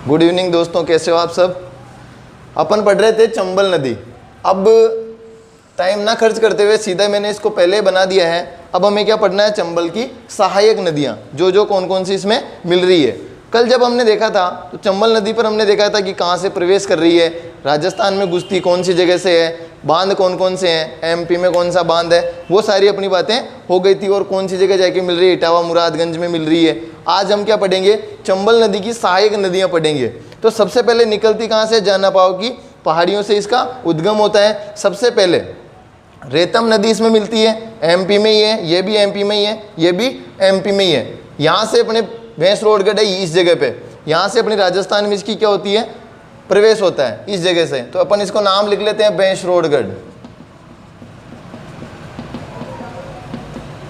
Good evening दोस्तों, कैसे हो आप सब। अपन पढ़ रहे थे चंबल नदी। अब टाइम ना खर्च करते हुए सीधा मैंने इसको पहले बना दिया है। अब हमें क्या पढ़ना है, चंबल की सहायक नदियाँ जो कौन कौन सी इसमें मिल रही है। कल जब हमने देखा था तो चंबल नदी पर हमने देखा था कि कहाँ से प्रवेश कर रही है, राजस्थान में घुसती कौन सी जगह से है, बांध कौन कौन से हैं, एमपी में कौन सा बांध है, वो सारी अपनी बातें हो गई थी। और कौन सी जगह जाके मिल रही है, इटावा मुरादगंज में मिल रही है। आज हम क्या पढ़ेंगे, चंबल नदी की सहायक नदियाँ पढ़ेंगे। तो सबसे पहले निकलती कहाँ से, जानना पाओ कि पहाड़ियों से इसका उद्गम होता है। सबसे पहले रेतम नदी इसमें मिलती है, एमपी में ही है, ये भी एमपी में ही है, ये भी एमपी में ही है। यहाँ से अपने भैंसरोडगढ़ है इस जगह पे, यहाँ से अपनी राजस्थान में इसकी क्या होती है, प्रवेश होता है इस जगह से। तो अपन इसको नाम लिख लेते हैं भैंसरोडगढ़,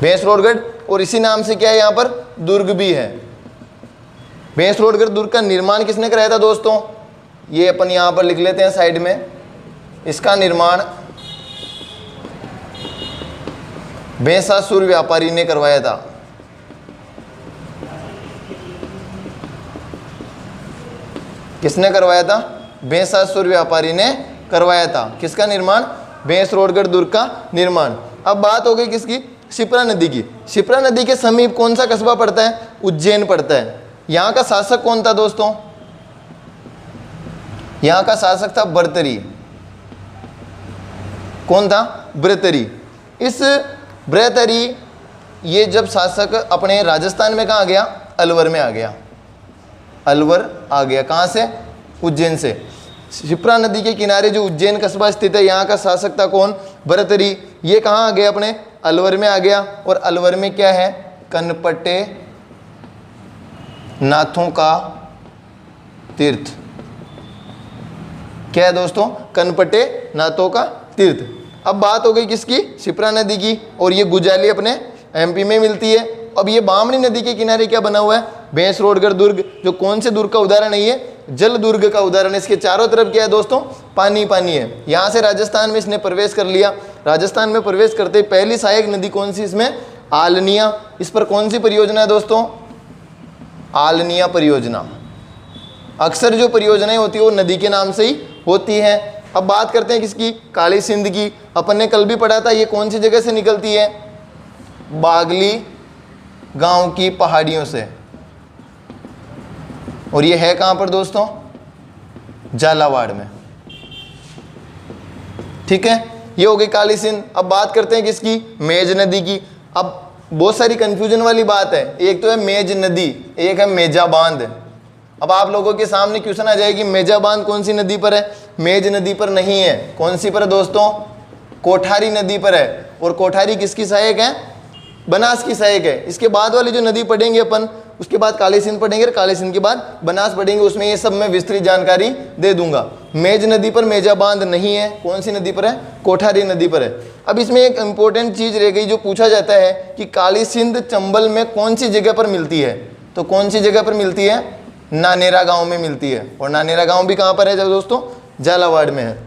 भैंसरोडगढ़। और इसी नाम से क्या है, यहाँ पर दुर्ग भी है। भैंसरोडगढ़ दुर्ग का निर्माण किसने कराया था दोस्तों, ये अपन यहाँ पर लिख लेते हैं साइड में। इसका निर्माण भैंसासुर व्यापारी ने करवाया था। किसने करवाया था, भैंसासुर व्यापारी ने करवाया था। किसका निर्माण, भैंसरोडगढ़ दुर्ग का निर्माण। अब बात हो गई किसकी, शिप्रा नदी की। शिप्रा नदी के समीप कौन सा कस्बा पड़ता है, उज्जैन पड़ता है। यहाँ का शासक कौन था दोस्तों, यहाँ का शासक था बर्तरी। कौन था, बृहतरी। इस बृहतरी ये जब शासक अपने राजस्थान में कहाँ गया, अलवर में आ गया। अलवर आ गया कहाँ से, उज्जैन से। शिप्रा नदी के किनारे जो उज्जैन कस्बा स्थित है, यहाँ का शासक था कौन, बर्तरी। ये कहाँ आ गया, अपने अलवर में आ गया। और अलवर में क्या है, कनपटे नाथों का तीर्थ। क्या है दोस्तों, कनपटे नाथों का तीर्थ। अब बात हो गई किसकी, शिप्रा नदी की। और ये गुजाली अपने एमपी में मिलती है। अब ये बामनी नदी के किनारे क्या बना हुआ है, भैंसरोडगढ़ दुर्ग, जो कौन से दुर्ग का उदाहरण है, ये जल दुर्ग का उदाहरण है। इसके चारों तरफ क्या है दोस्तों, पानी पानी है। यहाँ से राजस्थान में इसने प्रवेश कर लिया। राजस्थान में प्रवेश करते पहली सहायक नदी कौन सी इसमें, आलनिया। इस पर कौन सी परियोजना है दोस्तों, आलनिया परियोजना। अक्सर जो परियोजनाएं होती है वो नदी के नाम से ही होती हैं। अब बात करते हैं किसकी, काली सिंध की। अपन ने कल भी पढ़ा था, ये कौन सी जगह से निकलती है, बागली गांव की पहाड़ियों से। और ये है कहां पर दोस्तों, झालावाड़ में। ठीक है, ये हो गई काली सिंध। अब बात करते हैं किसकी, मेज नदी की। अब बहुत सारी कंफ्यूजन वाली बात है, एक तो है मेज नदी, एक है मेजा बांध। अब आप लोगों के सामने क्वेश्चन आ जाएगी, मेजा बांध कौन सी नदी पर है, मेज नदी पर नहीं है। कौन सी पर है दोस्तों, कोठारी नदी पर है। और कोठारी किसकी सहायक है, बनास की सहायक है। इसके बाद वाली जो नदी पढ़ेंगे अपन, उसके बाद काली सिंध पढ़ेंगे, और काली सिंध के बाद बनास पढ़ेंगे। उसमें ये सब मैं विस्तृत जानकारी दे दूंगा। मेज नदी पर मेजा बांध नहीं है। कौन सी नदी पर है, कोठारी नदी पर है। अब इसमें एक इंपॉर्टेंट चीज रह गई, जो पूछा जाता है कि काली सिंध चंबल में कौन सी जगह पर मिलती है। तो कौन सी जगह पर मिलती है, नानेरा गांव में मिलती है। और नानेरा गांव भी कहाँ पर है दोस्तों, झालावाड़ में है।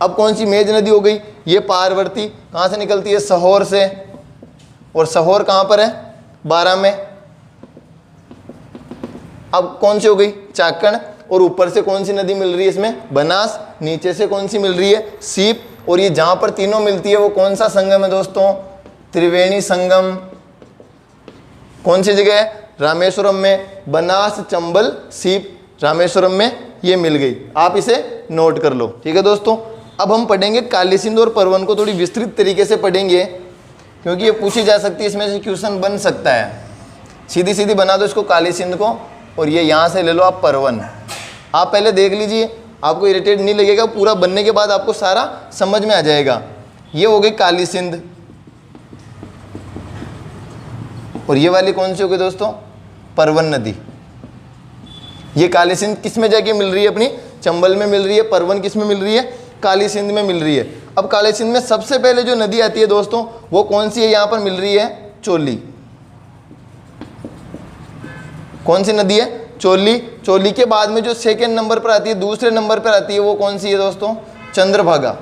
अब कौन सी मेज नदी हो गई, ये पारवर्ती कहाँ से निकलती है, सहोर से। और सहोर कहाँ पर है, बारां में। अब कौन सी हो गई, चाकण। और ऊपर से कौन सी नदी मिल रही है इसमें, बनास। नीचे से कौन सी मिल रही है, सीप। और ये जहां पर तीनों मिलती है वो कौन सा संगम है दोस्तों, त्रिवेणी संगम। कौन सी जगह है, रामेश्वरम में। बनास, चंबल, सीप, रामेश्वरम में ये मिल गई। आप इसे नोट कर लो, ठीक है दोस्तों। अब हम पढ़ेंगे काली सिंध और परवन को थोड़ी विस्तृत तरीके से पढ़ेंगे, क्योंकि ये पूछी जा सकती है, इसमें से क्वेश्चन बन सकता है। सीधी सीधी बना दो इसको, काली सिंध को, और ये यहाँ से ले लो आप परवन। आप पहले देख लीजिए, आपको इरिटेट नहीं लगेगा। पूरा बनने के बाद आपको सारा समझ में आ जाएगा। ये हो गई काली सिंध। और ये वाली कौन सी हो गई दोस्तों, परवन नदी। ये काली सिंध किस में जाके मिल रही है, अपनी चंबल में मिल रही है। परवन किस में मिल रही है, काली सिंध में मिल रही है। अब काली सिंध में सबसे पहले जो नदी आती है दोस्तों, वो कौन सी है, यहाँ पर मिल रही है, चोली। कौन सी नदी है, चोली। चोली के बाद में जो सेकेंड नंबर पर आती है, दूसरे नंबर पर आती है, वो कौन सी है दोस्तों, चंद्रभागा।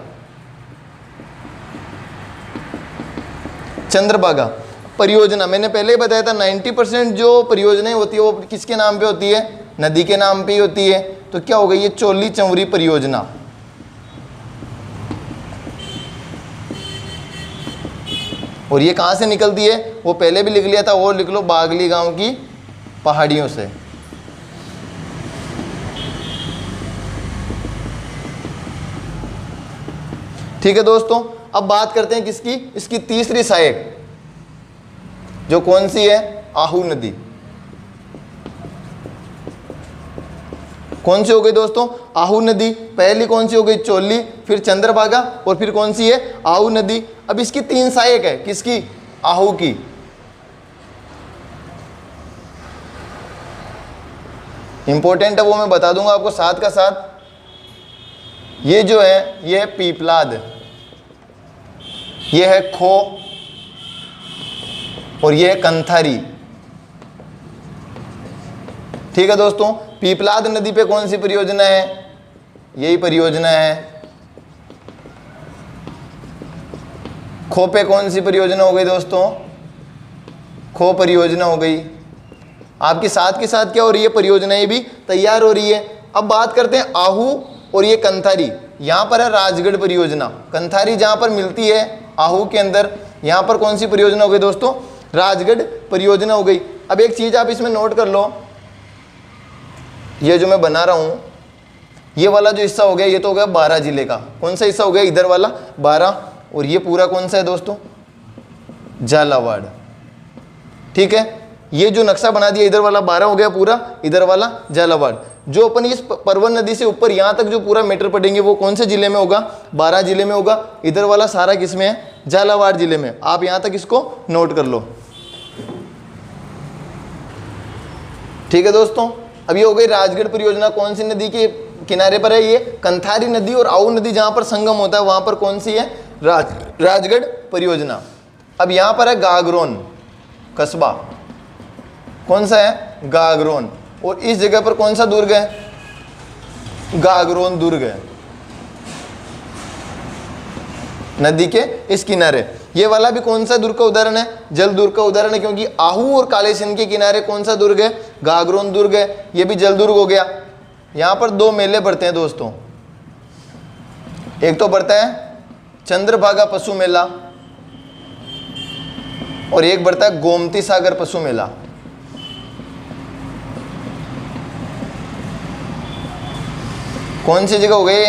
चंद्रभागा परियोजना मैंने पहले ही बताया था, 90% जो परियोजनाएं होती है वो किसके नाम पे होती है, नदी के नाम पे ही होती है। तो क्या हो गई ये चोली चंवरी परियोजना। और ये कहाँ से निकलती है वो पहले भी लिख लिया था, वो लिख लो बागली गांव की पहाड़ियों से। ठीक है दोस्तों, अब बात करते हैं किसकी, इसकी तीसरी सहायक जो कौन सी है, आहू नदी। कौन सी हो गई दोस्तों, आहू नदी। पहली कौन सी हो गई, चोली, फिर चंद्रभागा, और फिर कौन सी है, आहू नदी। अब इसकी तीन सहायक है, किसकी, आहू की। इंपॉर्टेंट है वो मैं बता दूंगा आपको साथ का साथ। ये जो है ये है पीपलाद, ये है खो, और ये है कंथारी। ठीक है दोस्तों, पीपलाद नदी पे कौन सी परियोजना है, यही परियोजना है। खो पे कौन सी परियोजना हो गई दोस्तों, खो परियोजना हो गई। आपके साथ के साथ क्या हो रही है, परियोजनाएं भी तैयार हो रही है। अब बात करते हैं आहू और ये कंथारी। यहाँ पर है राजगढ़ परियोजना, कंथारी जहाँ पर मिलती है आहू के अंदर। यहाँ पर कौन सी परियोजना हो गई दोस्तों, राजगढ़ परियोजना हो गई। अब एक चीज़ आप इसमें नोट कर लो, ये जो मैं बना रहा हूँ, ये वाला जो हिस्सा हो गया ये तो हो गया 12 जिले का। कौन सा हिस्सा हो गया, इधर वाला 12, और ये पूरा कौन सा है दोस्तों, झालावाड़। ठीक है, ये जो नक्शा बना दिया इधर वाला 12 हो गया पूरा, इधर वाला झालावाड़। जो अपन इस परवन नदी से ऊपर यहाँ तक जो पूरा मीटर पड़ेंगे वो कौन से जिले में होगा, 12 जिले में होगा। इधर वाला सारा किस में है, झालावाड़ जिले में। आप यहाँ तक इसको नोट कर लो। ठीक है दोस्तों, अब ये हो गई राजगढ़ परियोजना। कौन सी नदी के किनारे पर है, ये कंथारी नदी और आहू नदी जहाँ पर संगम होता है वहाँ पर कौन सी है, राजगढ़ परियोजना। अब यहाँ पर है गागरोन कस्बा, कौन सा है, गागरोन। और इस जगह पर कौन सा दुर्ग है, गागरोन दुर्ग है, नदी के इस किनारे। ये वाला भी कौन सा दुर्ग का उदाहरण है, जल दुर्ग का उदाहरण है, क्योंकि आहू और काले सिंध के किनारे कौन सा दुर्ग है, गागरोन दुर्ग है। ये भी जल दुर्ग हो गया। यहाँ पर दो मेले पड़ते हैं दोस्तों, एक तो पड़ता है चंद्रभागा पशु मेला और एक बढ़ता है गोमती सागर पशु मेला। कौन सी जगह हो गई,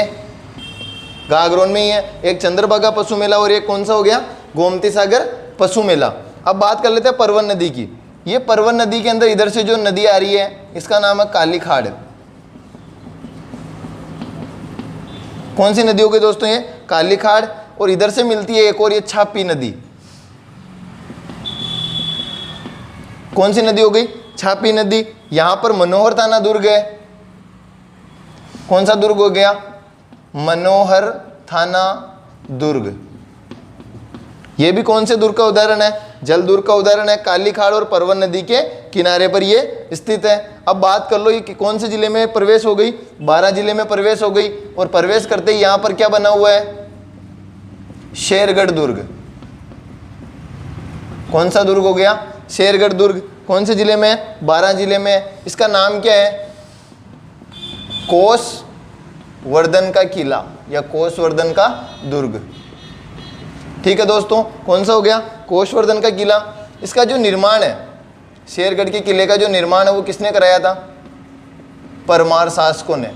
गागरोन में ही है। एक चंद्रभागा पशु मेला और एक कौन सा हो गया, गोमती सागर पशु मेला। अब बात कर लेते हैं परवन नदी की। ये परवन नदी के अंदर इधर से जो नदी आ रही है इसका नाम है काली खाड़। कौन सी नदी हो गई दोस्तों, ये काली खाड़। और इधर से मिलती है एक और ये छापी नदी। कौन सी नदी हो गई, छापी नदी। यहां पर मनोहर थाना दुर्ग है। कौन सा दुर्ग हो गया, मनोहर थाना दुर्ग। ये भी कौन से दुर्ग का उदाहरण है, जल दुर्ग का उदाहरण है। काली खाड़ और परवन नदी के किनारे पर ये स्थित है। अब बात कर लो ये कौन से जिले में प्रवेश हो गई, 12 जिले में प्रवेश हो गई। और प्रवेश करते ही यहां पर क्या बना हुआ है, शेरगढ़ दुर्ग। कौन सा दुर्ग हो गया, शेरगढ़ दुर्ग। कौन से जिले में, 12 जिले में। इसका नाम क्या है, कोस वर्धन का किला या कोस वर्धन का दुर्ग। ठीक है दोस्तों, कौन सा हो गया, कोस वर्धन का किला। इसका जो निर्माण है, शेरगढ़ के किले का जो निर्माण है वो किसने कराया था, परमार शासकों ने,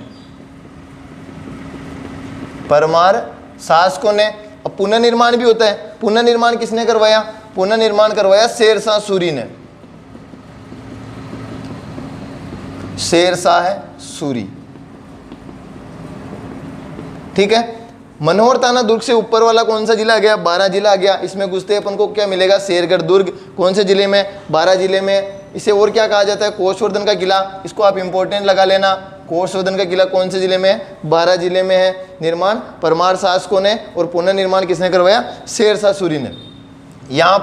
परमार शासकों ने। अब पुनर्निर्माण भी होता है, पुनर्निर्माण किसने करवाया, पुनर्निर्माण करवाया शेरशाह सूरी ने, शेरशाह सूरी। ठीक है, मनोहर थाना दुर्ग से ऊपर वाला कौन सा जिला आ गया, 12 जिला आ गया। इसमें घुसते अपन को क्या मिलेगा, शेरगढ़ दुर्ग। कौन से जिले में, 12 जिले में। इसे और क्या कहा जाता है, कोसवर्धन का किला। इसको आप इंपॉर्टेंट लगा लेना। कोसवर्धन का किला कौन से जिले में है, 12 जिले में है। निर्माण परमार शासकों ने और पुनर्निर्माण किसने करवाया, शेरशाह सूरी ने। यहां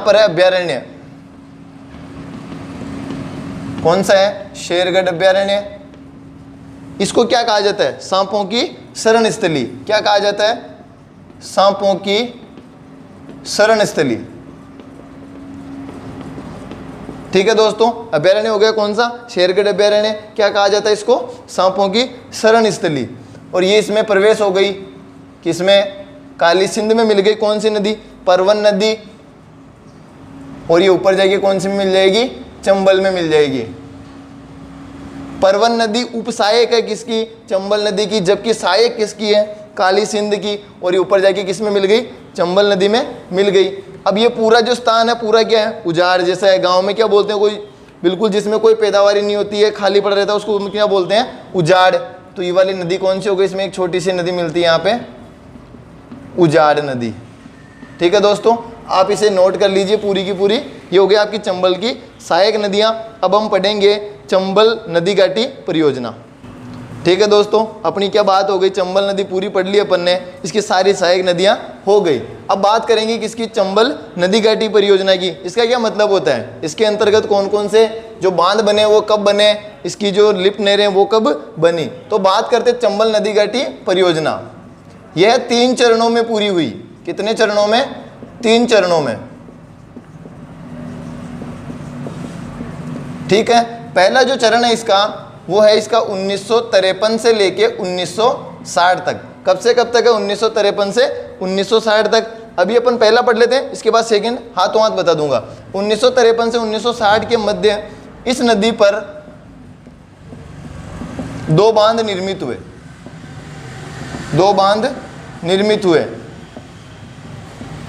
पर है अभ्यारण्य। कौन सा है, शेरगढ़ अभ्यारण्य। इसको क्या कहा जाता है, सांपों की शरण स्थली। क्या कहा जाता है, सांपों की शरण स्थली। ठीक है दोस्तों, अभयारण्य हो गया कौन सा, शेरगढ़ अभयारण्य। क्या कहा जाता है इसको, सांपों की शरण स्थली। और ये इसमें प्रवेश हो गई किसमें, काली सिंध में मिल गई कौन सी नदी, परवन नदी। और ये ऊपर जाके कौन सी में मिल जाएगी, चंबल में मिल जाएगी। परवन नदी उपसहायक है किसकी, चंबल नदी की, जबकि सहायक किसकी है, काली सिंध की। और ये ऊपर जाके किस में मिल गई, चंबल नदी में मिल गई। अब ये पूरा जो स्थान है पूरा क्या है, उजाड़ जैसा है। गांव में क्या बोलते हैं, कोई बिल्कुल जिसमें कोई पैदावार नहीं होती है, खाली पड़ा रहता है, उसको क्या बोलते हैं, उजाड़। तो ये वाली नदी कौन सी हो गई, इसमें एक छोटी सी नदी मिलती है यहाँ पे, उजाड़ नदी। ठीक है दोस्तों, आप इसे नोट कर लीजिए पूरी की पूरी। ये हो गया आपकी चंबल की सहायक नदियाँ। अब हम पढ़ेंगे चंबल नदी घाटी परियोजना। ठीक है दोस्तों, अपनी क्या बात हो गई, चंबल नदी पूरी पढ़ ली अपन ने, इसकी सारी सहायक नदियाँ हो गई। अब बात करेंगे किसकी, चंबल नदी घाटी परियोजना की। इसका क्या मतलब होता है, इसके अंतर्गत कौन कौन से जो बांध बने वो कब बने, इसकी जो लिफ्ट नहरें वो कब बनी। तो बात करते चंबल नदी घाटी परियोजना। यह 3 चरणों में पूरी हुई। कितने चरणों में, 3 चरणों में। ठीक है, पहला जो चरण है इसका वो है इसका 1953 से लेके 1960 तक। कब से कब तक है, 1953 से 1960 तक। अभी अपन पहला पढ़ लेते हैं, इसके बाद सेकंड हाथों हाथ बता दूंगा। 1953 से 1960 के मध्य इस नदी पर 2 बांध निर्मित हुए। 2 बांध निर्मित हुए।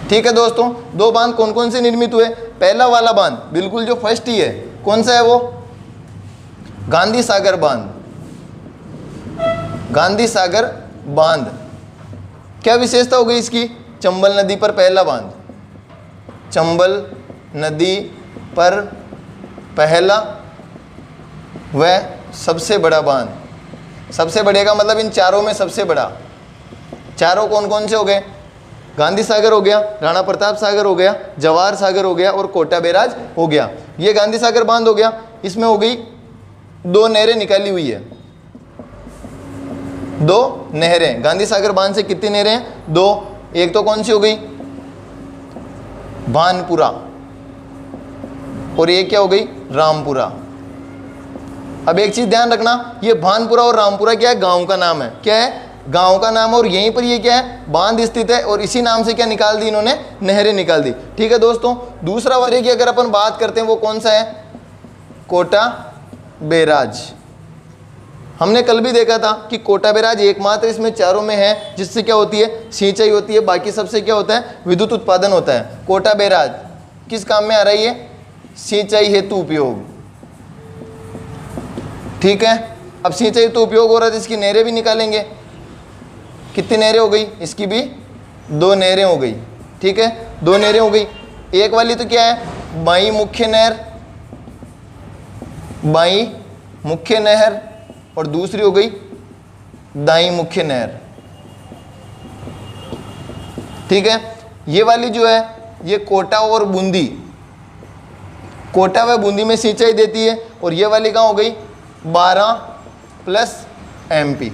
ठीक है दोस्तों, 2 बांध कौन कौन से निर्मित हुए। पहला वाला बांध बिल्कुल जो फर्स्ट ही है, कौन सा है वो, गांधी सागर बांध। गांधी सागर बांध क्या विशेषता हो गई इसकी, चंबल नदी पर पहला बांध, चंबल नदी पर पहला व सबसे बड़ा बांध। सबसे बड़े का मतलब इन चारों में सबसे बड़ा। चारों कौन कौन से हो गए, गांधी सागर हो गया, राणा प्रताप सागर हो गया, जवाहर सागर हो गया और कोटा बैराज हो गया। ये गांधी सागर बांध हो गया। इसमें हो गई 2 नहरें निकाली हुई है, 2 नहरें। गांधी सागर बांध से कितनी नहरें हैं, 2। एक तो कौन सी हो गई, भानपुरा, और एक क्या हो गई, रामपुरा। अब एक चीज ध्यान रखना, ये भानपुरा और रामपुरा क्या है, गांव का नाम है। क्या है, गांव का नाम है। और यहीं पर ये क्या है, बांध स्थित है। और इसी नाम से क्या निकाल दी इन्होंने, नहरें निकाल दी। ठीक है दोस्तों, दूसरा वर्ग की अगर अपन बात करते हैं वो कौन सा है, कोटा बैराज। हमने कल भी देखा था कि कोटा बैराज एकमात्र इसमें चारों में है जिससे क्या होती है, सिंचाई होती है। बाकी सबसे क्या होता है, विद्युत उत्पादन होता है। कोटा बैराज किस काम में आ रही है, सिंचाई हेतु उपयोग। ठीक है, अब सिंचाई हेतु उपयोग हो रहा है तो इसकी नहरें भी निकालेंगे। कितनी नहरें हो गई, इसकी भी 2 नहरें हो गई। ठीक है, 2 नहरें हो गई। एक वाली तो क्या है, बाई मुख्य नहर, बाई मुख्य नहर, और दूसरी हो गई दाई मुख्य नहर। ठीक है, ये वाली जो है ये कोटा और बूंदी, कोटा व बूंदी में सिंचाई देती है। और ये वाली कहाँ हो गई, 12+ MP।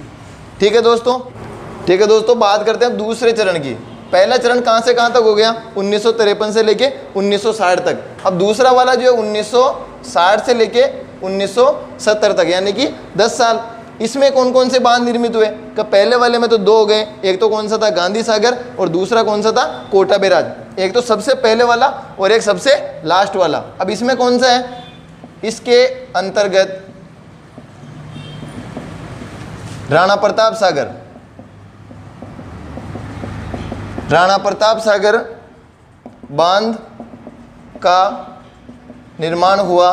ठीक है दोस्तों, ठीक है दोस्तों, बात करते हैं दूसरे चरण की। पहला चरण कहाँ से कहाँ तक हो गया, 1953 से लेके 1960 तक। अब दूसरा वाला जो है 1960 से लेके 1970 तक, यानी कि 10 साल। इसमें कौन कौन से बांध निर्मित हुए, कि पहले वाले में तो 2 हो गए। एक तो कौन सा था, गांधी सागर, और दूसरा कौन सा था, कोटा बैराज। एक तो सबसे पहले वाला और एक सबसे लास्ट वाला। अब इसमें कौन सा है, इसके अंतर्गत राणा प्रताप सागर, राणा प्रताप सागर बांध का निर्माण हुआ।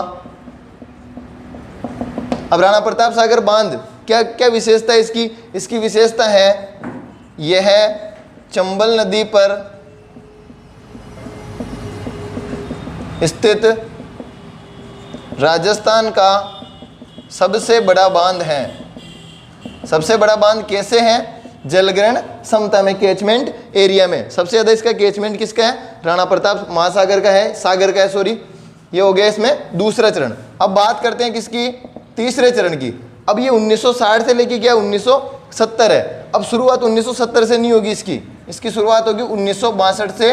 अब राणा प्रताप सागर बांध क्या क्या विशेषता है इसकी, इसकी विशेषता है यह चंबल नदी पर स्थित राजस्थान का सबसे बड़ा बांध है। सबसे बड़ा बांध कैसे है, जलग्रहण क्षमता में, कैचमेंट एरिया में। सबसे ज़्यादा इसका कैचमेंट किसका है, राणा प्रताप महासागर का है, सागर का है सॉरी। ये हो गया इसमें दूसरा चरण। अब बात करते हैं किसकी, तीसरे चरण की। अब ये 1960 से लेके क्या 1970 है। अब शुरुआत 1970 से नहीं होगी इसकी, इसकी शुरुआत होगी 1962 से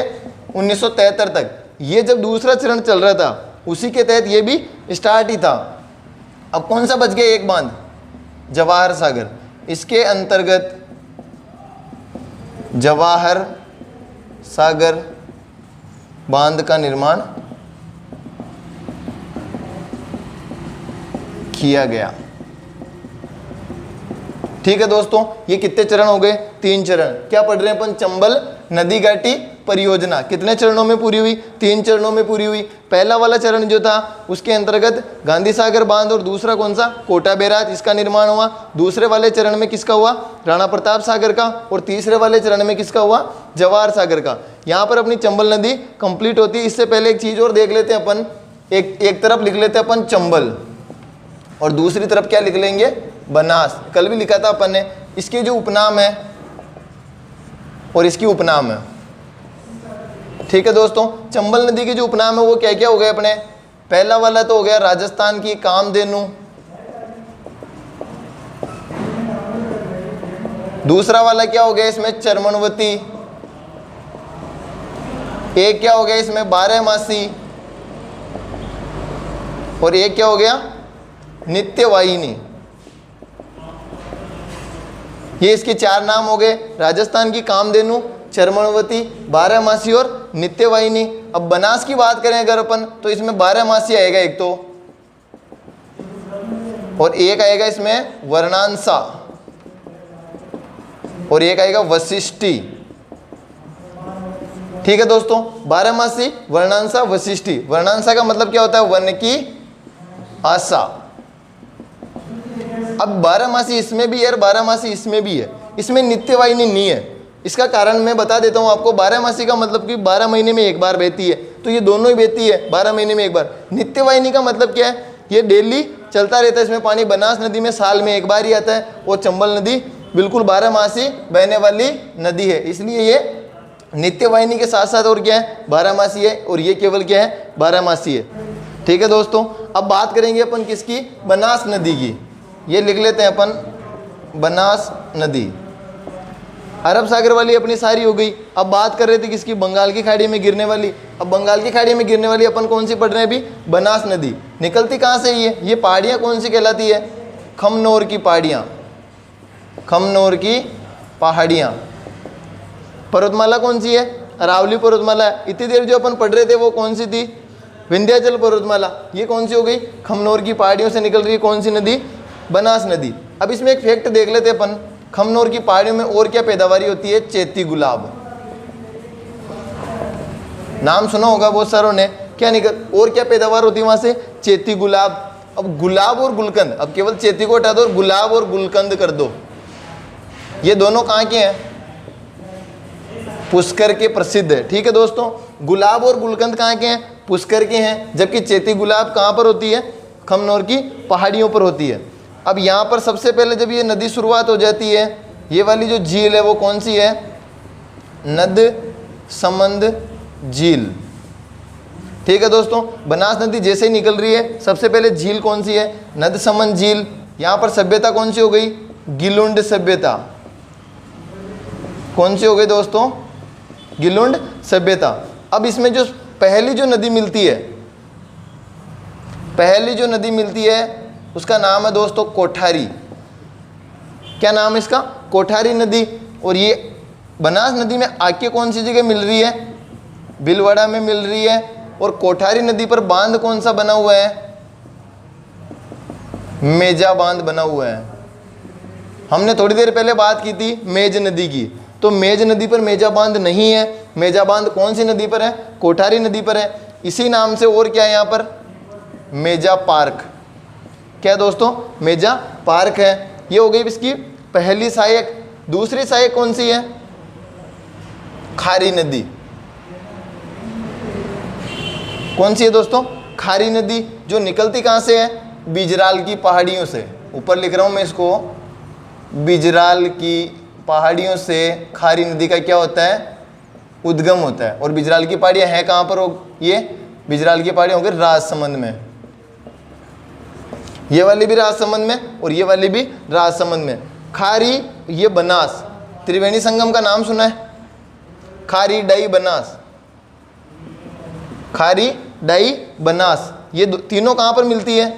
1973 तक। ये जब दूसरा चरण चल रहा था उसी के तहत ये भी स्टार्ट ही था। अब कौन सा बच गया एक बांध, जवाहर सागर, इसके अंतर्गत जवाहर सागर बांध का निर्माण किया गया। ठीक है दोस्तों, ये कितने चरण हो गए, 3 चरण। क्या पढ़ रहे हैं अपन, चंबल नदी घाटी परियोजना कितने चरणों में पूरी हुई, 3 चरणों में पूरी हुई। पहला वाला चरण जो था उसके अंतर्गत गांधी सागर बांध और दूसरा कौन सा, कोटा बैराज, इसका निर्माण हुआ। दूसरे वाले चरण में किसका हुआ, राणा प्रताप सागर का, और तीसरे वाले चरण में किसका हुआ, जवाहर सागर का। यहाँ पर अपनी चंबल नदी कंप्लीट होती है। इससे पहले एक चीज और देख लेते हैं अपन, एक तरफ लिख लेते हैं अपन चंबल और दूसरी तरफ क्या लिख लेंगे, बनास। कल भी लिखा था अपन ने। इसके जो उपनाम है और इसकी उपनाम है। ठीक है दोस्तों, चंबल नदी के जो उपनाम है वो क्या क्या हो गए अपने, पहला वाला तो हो गया राजस्थान की कामधेनु, दूसरा वाला क्या हो गया इसमें चरमनवती, एक क्या हो गया इसमें बारहमासी, और एक क्या हो गया नित्यवाहिनी। ये इसके 4 नाम हो गए, राजस्थान की कामधेनु, चरमनवती, बारहमासी और नित्यवाहिनी। अब बनास की बात करें अगर अपन तो इसमें बारहमासी आएगा एक तो, और एक आएगा इसमें वर्णांसा, और एक आएगा वशिष्ठी। ठीक है दोस्तों, बारहमासी, वर्णांसा, वशिष्ठी। वर्णांसा का मतलब क्या होता है, वन की आशा। अब बारहमासी इसमें भी है और बारहमासी इसमें भी है, इसमें नित्यवाहिनी नहीं है। इसका कारण मैं बता देता हूं आपको। बारहमासी का मतलब कि 12 महीने में एक बार बहती है, तो ये दोनों ही बहती है 12 महीने में एक बार। नित्यवाहिनी का मतलब क्या है, ये डेली चलता रहता है इसमें पानी। बनास नदी में साल में एक बार ही आता है, और चंबल नदी बिल्कुल 12 बहने वाली नदी है, इसलिए ये नित्यवाहिनी के साथ साथ और क्या है, बारहमासी है, और ये केवल क्या है, बारहमासी है। ठीक है दोस्तों, अब बात करेंगे अपन किसकी, बनास नदी की। ये लिख लेते हैं अपन, बनास नदी। अरब सागर वाली अपनी सारी हो गई। अब बात कर रहे थे किसकी, बंगाल की खाड़ी में गिरने वाली। अब बंगाल की खाड़ी में गिरने वाली अपन कौन सी पढ़ रहे हैं अभी, बनास नदी। निकलती कहाँ से ये पहाड़ियाँ कौन सी कहलाती है, खमनोर की पहाड़ियाँ, खमनोर की पहाड़ियाँ। पर्वतमाला कौन सी है, अरावली पर्वतमाला। इतनी देर जो अपन पढ़ रहे थे वो कौन सी थी, विंध्याचल पर्वतमाला। ये कौन सी हो गई, खमनोर की पहाड़ियों से निकल रही है कौन सी नदी, बनास नदी। अब इसमें एक फैक्ट देख लेते अपन, खमनोर की पहाड़ियों में और क्या पैदावारी होती है, चेती गुलाब। नाम सुना होगा बहुत सारों ने, क्या निकल और क्या पैदावार होती है वहां से, चेती गुलाब। अब गुलाब और गुलकंद, अब केवल चेती को हटा दो और गुलाब और गुलकंद कर दो। ये दोनों कहाँ के हैं, पुष्कर के प्रसिद्ध है। ठीक है दोस्तों, गुलाब और गुलकंद कहाँ के हैं, पुष्कर के हैं। जबकि चेती गुलाब कहाँ पर होती है, खमनोर की पहाड़ियों पर होती है। अब यहाँ पर सबसे पहले जब ये नदी शुरुआत हो जाती है, ये वाली जो झील है वो कौन सी है, नद समंद झील। ठीक है दोस्तों, बनास नदी जैसे ही निकल रही है सबसे पहले झील कौन सी है, नद समंद झील। यहाँ पर सभ्यता कौन सी हो गई, गिलुंड सभ्यता। कौन सी हो गई दोस्तों, गिलुंड सभ्यता। अब इसमें जो पहली जो नदी मिलती है, पहली जो नदी मिलती है उसका नाम है दोस्तों कोठारी। क्या नाम है इसका, कोठारी नदी। और ये बनास नदी में आके कौन सी जगह मिल रही है, भीलवाड़ा में मिल रही है। और कोठारी नदी पर बांध कौन सा बना हुआ है, मेजा बांध बना हुआ है। हमने थोड़ी देर पहले बात की थी मेज नदी की, तो मेज नदी पर मेजा बांध नहीं है। मेजा बांध कौन सी नदी पर है, कोठारी नदी पर है। इसी नाम से और क्या है यहाँ पर, मेजा पार्क। क्या दोस्तों, मेजा पार्क है। ये हो गई इसकी पहली सहायक। दूसरी सहायक कौन सी है, खारी नदी। कौन सी है दोस्तों, खारी नदी, जो निकलती कहाँ से है, बिजराल की पहाड़ियों से। ऊपर लिख रहा हूँ मैं इसको, बिजराल की पहाड़ियों से खारी नदी का क्या होता है, उद्गम होता है। और बिजराल की पहाड़ियाँ हैं कहाँ पर, ये बिजराल की पहाड़ियाँ हो गई राजसमंद में। ये वाली भी राजसमंद में और ये वाली भी राजसमंद में। खारी, ये बनास। त्रिवेणी संगम का नाम सुना है, खारी डाई बनास, खारी डाई, बनास, ये तीनों कहाँ पर मिलती है?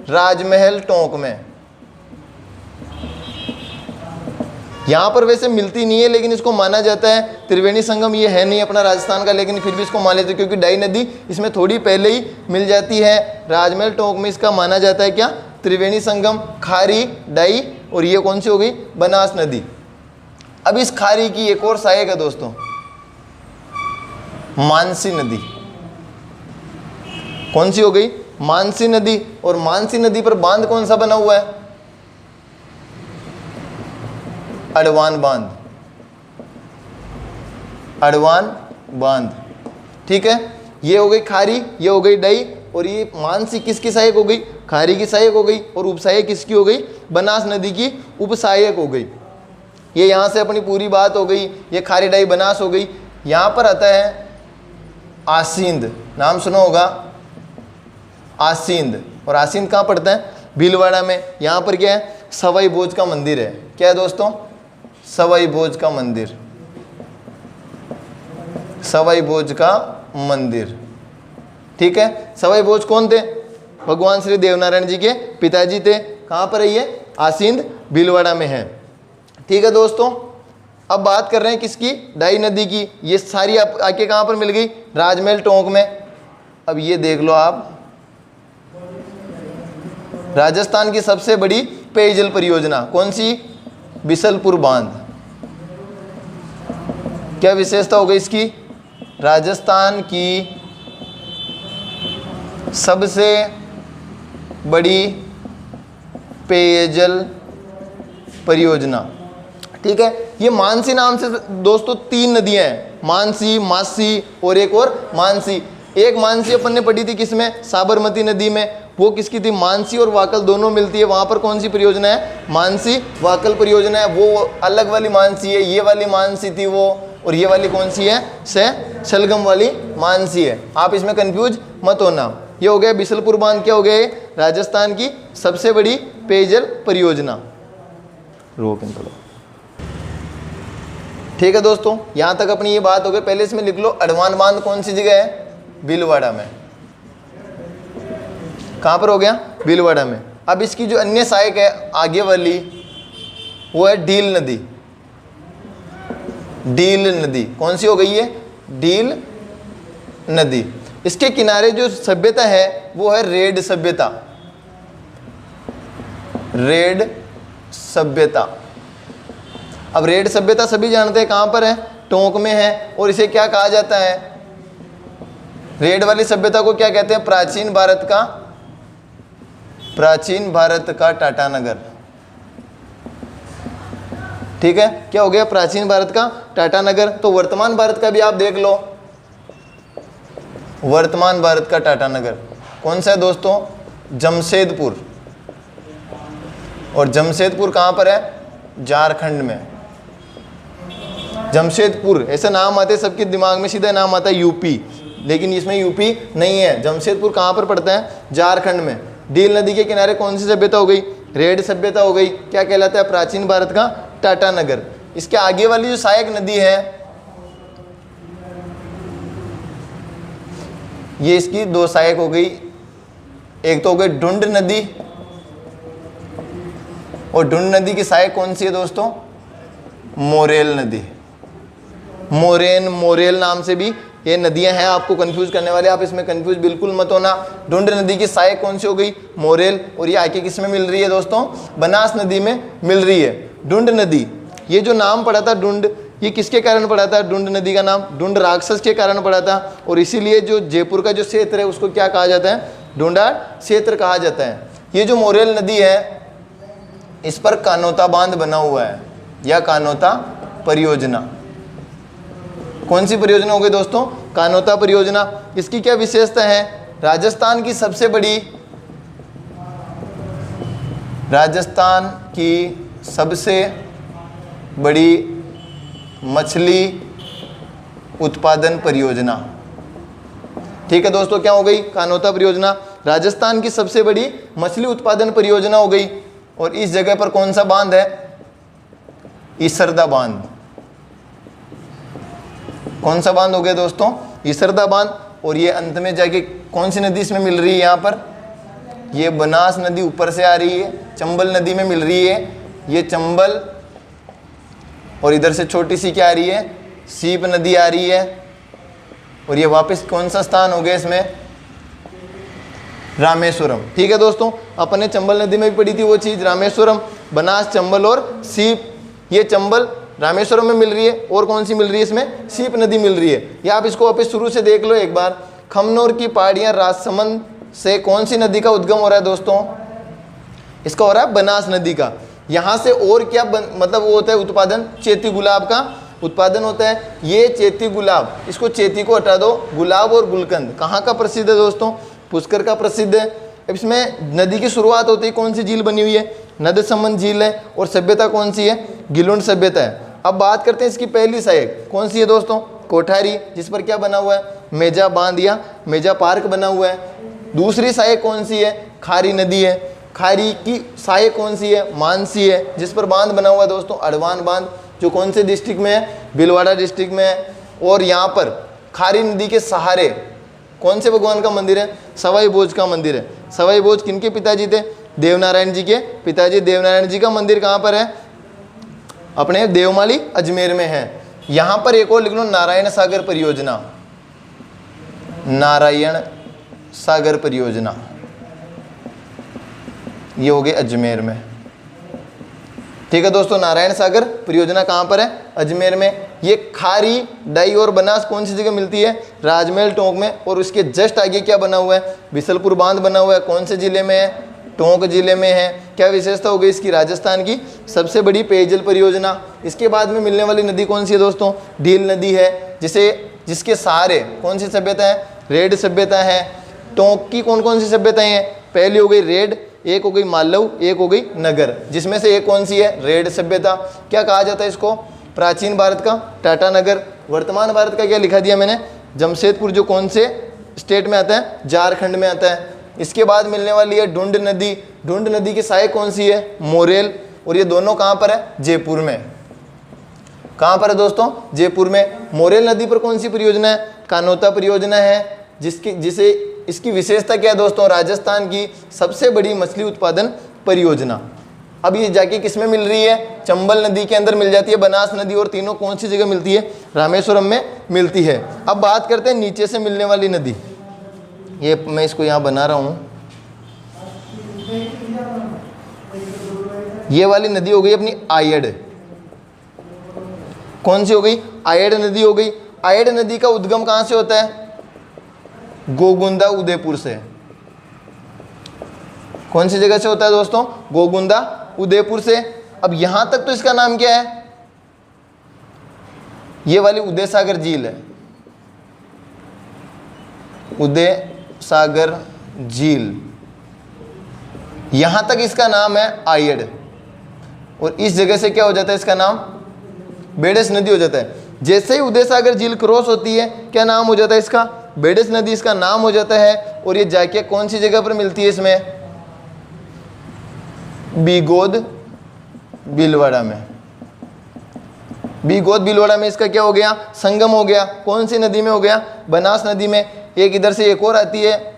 राजमहल टोंक में। यहाँ पर वैसे मिलती नहीं है, लेकिन इसको माना जाता है। त्रिवेणी संगम ये है नहीं अपना राजस्थान का, लेकिन फिर भी इसको मान लेते हैं क्योंकि डाई नदी इसमें थोड़ी पहले ही मिल जाती है। राजमहल टोंक में इसका माना जाता है क्या? त्रिवेणी संगम, खारी, डाई, और ये कौन सी हो गई? बनास नदी। अब इस खारी की एक और सहायक है दोस्तों, मानसी नदी। कौन सी हो गई? मानसी नदी। और मानसी नदी पर बांध कौन सा बना हुआ है? अडवान बांध, अडवान बांध। ठीक है, ये हो गई खारी, ये हो गई डाई, और ये मानसी किसकी सहायक हो गई? खारी की सहायक हो गई। और उपसहायक किसकी हो गई? बनास नदी की उपसहायक हो गई। ये यहाँ से अपनी पूरी बात हो गई। ये खारी, डाई, बनास हो गई। यहाँ पर आता है आसींद, नाम सुना होगा आसींद। और आसींद कहाँ पड़ता है? भीलवाड़ा में। यहाँ पर क्या है? सवाई भोज का मंदिर है। क्या है दोस्तों? सवाई भोज का मंदिर, सवाई भोज का मंदिर। ठीक है, सवाई भोज कौन थे? भगवान श्री देवनारायण जी के पिताजी थे। कहाँ पर है ये? आसींद, भीलवाड़ा में है। ठीक है दोस्तों, अब बात कर रहे हैं किसकी? डाई नदी की। ये सारी आके कहाँ पर मिल गई? राजमहल टोंक में। अब ये देख लो आप, राजस्थान की सबसे बड़ी पेयजल परियोजना कौन सी? बिसलपुर बांध। क्या विशेषता हो गई इसकी? राजस्थान की सबसे बड़ी पेयजल परियोजना। ठीक है, ये मानसी नाम से दोस्तों 3 नदियां हैं, मानसी, मासी और एक और मानसी। एक मानसी अपन ने पढ़ी थी किसमें? साबरमती नदी में। वो किसकी थी? मानसी और वाकल दोनों मिलती है। वहां पर कौन सी परियोजना है? मानसी वाकल परियोजना है। वो अलग वाली मानसी है, ये वाली मानसी थी वो, और ये वाली कौन सी है? शलगम वाली मानसी है। आप इसमें कंफ्यूज मत होना। ये हो गया बिसलपुर बांध। क्या हो गया? राजस्थान की सबसे बड़ी पेयजल परियोजना। रोक इन। ठीक है दोस्तों, यहां तक अपनी ये बात हो गई। पहले इसमें लिख लो, अडवान बांध कौन सी जगह है? भीलवाड़ा में। कहां पर हो गया? भीलवाड़ा में। अब इसकी जो अन्य सहायक है आगे वाली, वो है डील नदी। डील नदी कौन सी हो गई है? डील नदी। इसके किनारे जो सभ्यता है वो है रेड सभ्यता। रेड सभ्यता। अब रेड सभ्यता सभी जानते हैं कहां पर है? टोंक में है। और इसे क्या कहा जाता है? रेड वाली सभ्यता को क्या कहते हैं? प्राचीन भारत का टाटानगर। ठीक है, क्या हो गया? प्राचीन भारत का टाटानगर। तो वर्तमान भारत का भी आप देख लो, वर्तमान भारत का टाटानगर कौन सा है दोस्तों? जमशेदपुर। और जमशेदपुर कहां पर है? झारखंड में। जमशेदपुर ऐसा नाम आते सबके दिमाग में सीधा नाम आता है यूपी, लेकिन इसमें यूपी नहीं है। जमशेदपुर कहां पर पड़ता है? झारखंड में। डील नदी के किनारे कौन सी सभ्यता हो गई? रेड सभ्यता हो गई। क्या कहलाता है? प्राचीन भारत का टाटानगर। इसके आगे वाली जो सहायक नदी है, ये इसकी 2 सहायक हो गई। एक तो हो गई ढूंढ नदी, और ढूंढ नदी की सहायक कौन सी है दोस्तों? मोरेल नदी। मोरेल नाम से भी ये नदियां हैं, आपको कंफ्यूज करने वाले। आप इसमें कंफ्यूज बिल्कुल मत होना। ढूंढ नदी की सहायक कौन सी हो गई? मोरेल। और ये आके किस में मिल रही है दोस्तों? बनास नदी में मिल रही है। ढूंढ नदी, ये जो नाम पड़ा था ढूंढ, ये किसके कारण पड़ा था? ढूंढ नदी का नाम ढूंढ राक्षस के कारण पड़ा था। और इसीलिए जो जयपुर का जो क्षेत्र है उसको क्या कहा जाता है? ढूंढा क्षेत्र कहा जाता है। ये जो मोरेल नदी है, इस पर कानोता बांध बना हुआ है, या कानोता परियोजना। कौन सी परियोजना हो गई दोस्तों? कानोता परियोजना। इसकी क्या विशेषता है? राजस्थान की सबसे बड़ी मछली उत्पादन परियोजना। ठीक है दोस्तों, क्या हो गई? कानोता परियोजना राजस्थान की सबसे बड़ी मछली उत्पादन परियोजना हो गई। और इस जगह पर कौन सा बांध है? ईसरदा बांध। कौन सा बांध हो गया दोस्तों? ईसरदा बांध। और ये अंत में जाके कौन सी नदी इसमें मिल रही है, यहाँ पर ये बनास नदी ऊपर से आ रही है, चंबल नदी में मिल रही है, ये चंबल, और इधर से छोटी सी क्या आ रही है, सीप नदी आ रही है, और ये वापस कौन सा स्थान हो गया इसमें, रामेश्वरम। ठीक है दोस्तों, अपने चंबल नदी में भी पड़ी थी वो चीज़, रामेश्वरम, बनास, चंबल और सीप। ये चंबल रामेश्वरम में मिल रही है, और कौन सी मिल रही है इसमें, सीप नदी मिल रही है। या आप इसको वापस शुरू से देख लो एक बार, खमनोर की पहाड़ियाँ राजसमंद से कौन सी नदी का उद्गम हो रहा है दोस्तों, इसका हो रहा है बनास नदी का। यहाँ से और क्या मतलब वो होता है उत्पादन, चेती गुलाब का उत्पादन होता है। ये चेती गुलाब, इसको चेती को हटा दो, गुलाब और गुलकंद कहाँ का प्रसिद्ध है दोस्तों, पुष्कर का प्रसिद्ध है। अब इसमें नदी की शुरुआत होती है, कौन सी झील बनी हुई है, नदसमंद झील है, और सभ्यता कौन सी है, गिलुंड सभ्यता है। अब बात करते हैं इसकी पहली सहायक कौन सी है दोस्तों, कोठारी, जिस पर क्या बना हुआ है, मेजा बांध या मेजा पार्क बना हुआ है। दूसरी सहायक कौन सी है, खारी नदी है। खारी की सहायक कौन सी है, मानसी है, जिस पर बांध बना हुआ है दोस्तों, अड़वान बांध, जो कौन से डिस्ट्रिक्ट में है, भीलवाड़ा डिस्ट्रिक्ट में है। और यहाँ पर खारी नदी के सहारे कौन से भगवान का मंदिर है, सवाई भोज का मंदिर है। सवाई भोज किनके पिताजी थे, देवनारायण जी के पिताजी। देवनारायण जी का मंदिर कहाँ पर है, अपने देवमाली अजमेर में है। यहाँ पर एक और लिख लो, नारायण सागर परियोजना, नारायण सागर परियोजना, ये हो गई अजमेर में। ठीक है दोस्तों, नारायण सागर परियोजना कहाँ पर है, अजमेर में। ये खारी, डाई और बनास कौन सी जगह मिलती है, राजमहल टोंक में। और उसके जस्ट आगे क्या बना हुआ है, बिसलपुर बांध बना हुआ है, कौन से जिले में है, टोंक जिले में है। क्या विशेषता हो गई इसकी, राजस्थान की सबसे बड़ी पेयजल परियोजना। इसके बाद में मिलने वाली नदी कौन सी है दोस्तों, ढील नदी है, जिसके सहारे कौन सी सभ्यता है, रेड सभ्यता है। टोंक की कौन कौन सी सभ्यताएं हैं, पहली हो गई रेड, एक हो गई मालव, एक हो गई नगर, जिसमें से एक कौन सी है, रेड सभ्यता। क्या कहा जाता है इसको, प्राचीन भारत का टाटा नगर। वर्तमान भारत का क्या लिखा दिया मैंने, जमशेदपुर, जो कौन से स्टेट में आता है, झारखंड में आता है। इसके बाद मिलने वाली है ढूंढ नदी। ढूंढ नदी की सहायक कौन सी है, मोरेल। और ये दोनों कहाँ पर है, जयपुर में। कहाँ पर है दोस्तों, जयपुर में। मोरेल नदी पर कौन सी परियोजना है, कानोता परियोजना है, जिसे इसकी विशेषता क्या है दोस्तों, राजस्थान की सबसे बड़ी मछली उत्पादन परियोजना। अब ये जाके किस में मिल रही है, चंबल नदी के अंदर मिल जाती है, बनास नदी, और तीनों कौन सी जगह मिलती है, रामेश्वरम में मिलती है। अब बात करते हैं नीचे से मिलने वाली नदी। ये मैं इसको यहाँ बना रहा हूँ, ये वाली नदी हो गई अपनी आयड़। कौन सी हो गई, आयड़ नदी हो गई। आयड़ नदी का उद्गम कहाँ से होता है, गोगुंदा उदयपुर से। कौन सी जगह से होता है दोस्तों, गोगुंदा उदयपुर से। अब यहां तक तो इसका नाम क्या है, ये वाली उदय सागर झील है, उदय सागर झील, यहां तक इसका नाम है आयड़। और इस जगह से क्या हो जाता है, इसका नाम बेडस नदी हो जाता है। जैसे ही उदय सागर झील क्रॉस होती है, क्या नाम हो जाता है इसका, बेडस नदी इसका नाम हो जाता है। और ये जाके कौन सी जगह पर मिलती है, इसमें बीगोद भीलवाड़ा में। बीगोद भीलवाड़ा में इसका क्या हो गया, संगम हो गया। कौन सी नदी में हो गया, बनास नदी में। एक इधर से एक और आती है,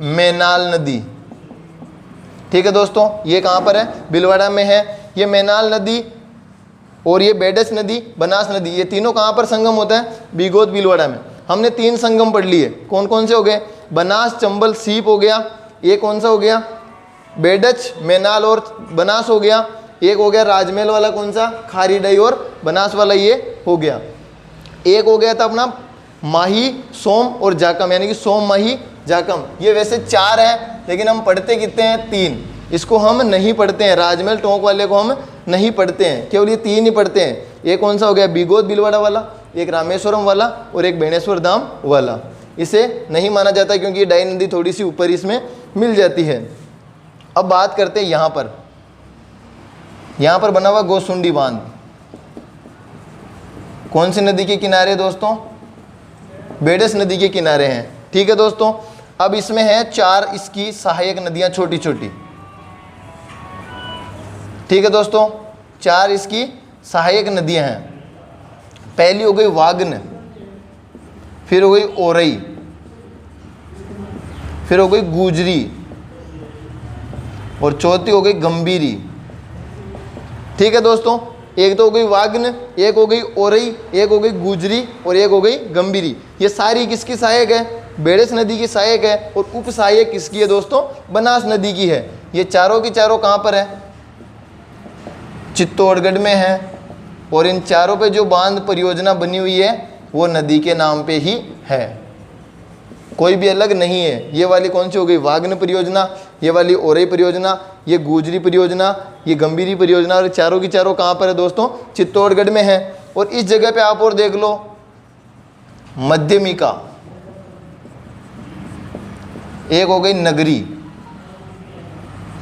मैनाल नदी। ठीक है दोस्तों, ये कहाँ पर है, भीलवाड़ा में है। ये मैनाल नदी और ये बेडस नदी, बनास नदी, ये तीनों कहाँ पर संगम होता है, बीगोद भीलवाड़ा में। हमने 3 संगम पढ़ लिए, कौन कौन से हो गए, बनास, चंबल, सीप हो गया। ये कौन सा हो गया, बेडच, मैनाल और बनास हो गया। एक हो गया राजमहल वाला, कौन सा, खारी डाई और बनास वाला, ये हो गया। एक हो गया था अपना माही, सोम और जाकम, यानी कि सोम, माही, जाकम। ये वैसे 4 है, लेकिन हम पढ़ते कितने हैं, 3। इसको हम नहीं पढ़ते हैं, राजमहल टोंक वाले को हम नहीं पढ़ते हैं, केवल ये 3 ही पढ़ते हैं। ये कौन सा हो गया, बीगोद भीलवाड़ा वाला, एक रामेश्वरम वाला और एक बेणेश्वर धाम वाला। इसे नहीं माना जाता क्योंकि डाई नदी थोड़ी सी ऊपर इसमें मिल जाती है। अब बात करते हैं यहाँ पर बना हुआ गोसुंडी बांध, कौन सी नदी के किनारे दोस्तों, बेडस नदी के किनारे हैं। ठीक है दोस्तों, अब इसमें है 4 इसकी सहायक नदियां छोटी छोटी। ठीक है दोस्तों, 4 इसकी सहायक नदियां हैं। पहली हो गई वागन, फिर हो गई ओरई, फिर हो गई गुजरी, और चौथी हो गई गंभीरी। ठीक है दोस्तों, एक तो हो गई वाग्न, एक हो गई ओरई, एक हो गई गुजरी और एक हो गई गंभीरी। ये सारी किसकी सहायक है? बेड़स नदी की सहायक है। और उप सहायक किसकी है दोस्तों? बनास नदी की है। ये चारों की चारों कहाँ पर है? चित्तौड़गढ़ में है। और इन चारों पे जो बांध परियोजना बनी हुई है वो नदी के नाम पे ही है, कोई भी अलग नहीं है। ये वाली कौन सी हो गई? वाग्न परियोजना, ये वाली ओरई परियोजना, ये गुजरी परियोजना, ये गंभीरी परियोजना। और चारों की चारों कहाँ पर है दोस्तों? चित्तौड़गढ़ में है। और इस जगह पे आप और देख लो, मध्यमिका, एक हो गई नगरी,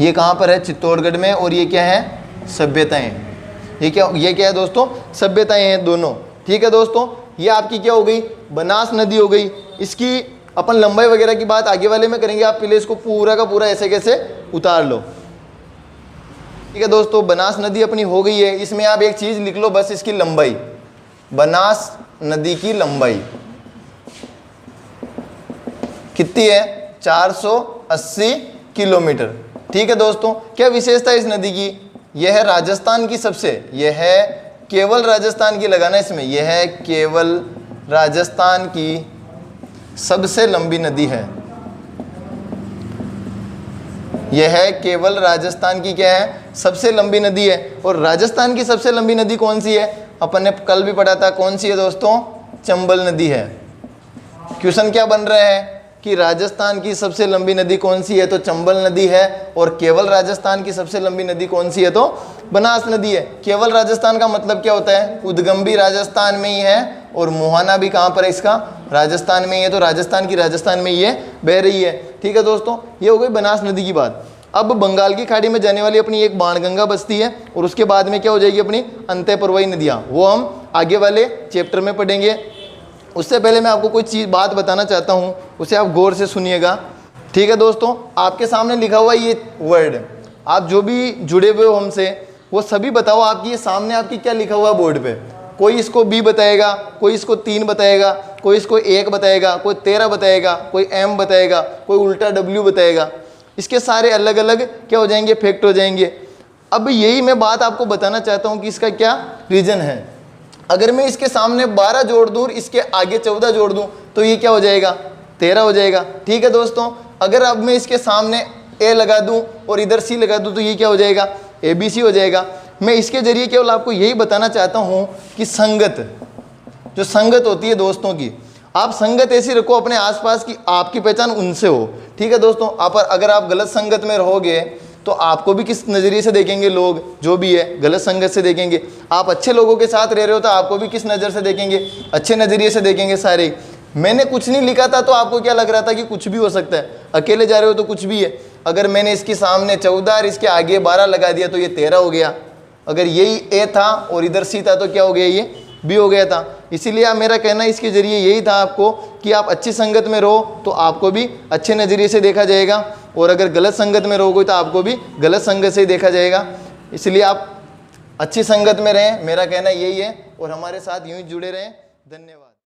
ये कहाँ पर है? चित्तौड़गढ़ में। और ये क्या है? सभ्यताएं। ये क्या है दोस्तों? सभ्यताएं हैं दोनों। ठीक है दोस्तों, ये आपकी क्या हो गई? बनास नदी हो गई। इसकी अपन लंबाई वगैरह की बात आगे वाले में करेंगे, आप पहले इसको पूरा का पूरा ऐसे कैसे उतार लो। ठीक है दोस्तों, बनास नदी अपनी हो गई है। इसमें आप एक चीज लिख लो बस, इसकी लंबाई, बनास नदी की लंबाई कितनी है? 480 किलोमीटर। ठीक है दोस्तों, क्या विशेषता है इस नदी की? यह है राजस्थान की सबसे, यह है केवल राजस्थान की, लगाना इसमें, यह है केवल राजस्थान की सबसे लंबी नदी है। यह है केवल राजस्थान की क्या है? सबसे लंबी नदी है। और राजस्थान की सबसे लंबी नदी कौन सी है? अपन ने कल भी पढ़ा था, कौन सी है दोस्तों? चंबल नदी है। क्वेश्चन क्या बन रहा है कि राजस्थान की सबसे लंबी नदी कौन सी है? तो चंबल नदी है। और केवल राजस्थान की सबसे लंबी नदी कौन सी है? तो बनास नदी है। केवल राजस्थान का मतलब क्या होता है? उद्गम भी राजस्थान में ही है और मुहाना भी कहाँ पर है इसका? राजस्थान में ही है। तो राजस्थान की राजस्थान में ये बह रही है। ठीक है दोस्तों, ये हो गई बनास नदी की बात। अब बंगाल की खाड़ी में जाने वाली अपनी एक बाणगंगा बसती है, और उसके बाद में क्या हो जाएगी? अपनी अंतःप्रवाही नदियाँ, वो हम आगे वाले चैप्टर में पढ़ेंगे। उससे पहले मैं आपको कोई चीज़ बात बताना चाहता हूँ, उसे आप गौर से सुनिएगा। ठीक है दोस्तों, आपके सामने लिखा हुआ ये वर्ड, आप जो भी जुड़े हुए हो हमसे वो सभी बताओ, आपकी ये सामने आपकी क्या लिखा हुआ है बोर्ड पे? कोई इसको बी बताएगा, कोई इसको 3 बताएगा, कोई इसको 1 बताएगा, कोई 13 बताएगा, कोई m बताएगा, कोई उल्टा w बताएगा। इसके सारे अलग अलग क्या हो जाएंगे? फैक्ट हो जाएंगे। अब यही मैं बात आपको बताना चाहता हूँ कि इसका क्या रीज़न है। अगर मैं इसके सामने 12 जोड़ दूँ, इसके आगे 14 जोड़ दूँ, तो ये क्या हो जाएगा? 13 हो जाएगा। ठीक है दोस्तों, अगर अब मैं इसके सामने ए लगा दूँ और इधर सी लगा दूँ, तो ये क्या हो जाएगा? ABC हो जाएगा। मैं इसके जरिए केवल आपको यही बताना चाहता हूँ कि संगत, जो संगत होती है दोस्तों की, आप संगत ऐसी रखो अपने आसपास की आपकी पहचान उनसे हो। ठीक है दोस्तों, अगर आप गलत संगत में रहोगे तो आपको भी किस नज़रिए से देखेंगे लोग? जो भी है गलत संगत से देखेंगे। आप अच्छे लोगों के साथ रह रहे हो तो आपको भी किस नज़र से देखेंगे? अच्छे नज़रिए से देखेंगे सारे। मैंने कुछ नहीं लिखा था तो आपको क्या लग रहा था कि कुछ भी हो सकता है? अकेले जा रहे हो तो कुछ भी है। अगर मैंने इसके सामने 14 और इसके आगे 12 लगा दिया तो ये 13 हो गया। अगर यही ए था और इधर सी था तो क्या हो गया? ये बी हो गया था। इसीलिए आप, मेरा कहना इसके जरिए यही था आपको कि आप अच्छी संगत में रहो तो आपको भी अच्छे नज़रिए से देखा जाएगा, और अगर गलत संगत में रहोगे तो आपको भी गलत संगत से ही देखा जाएगा। इसलिए आप अच्छी संगत में रहें, मेरा कहना यही है, और हमारे साथ यूं ही जुड़े रहें। धन्यवाद।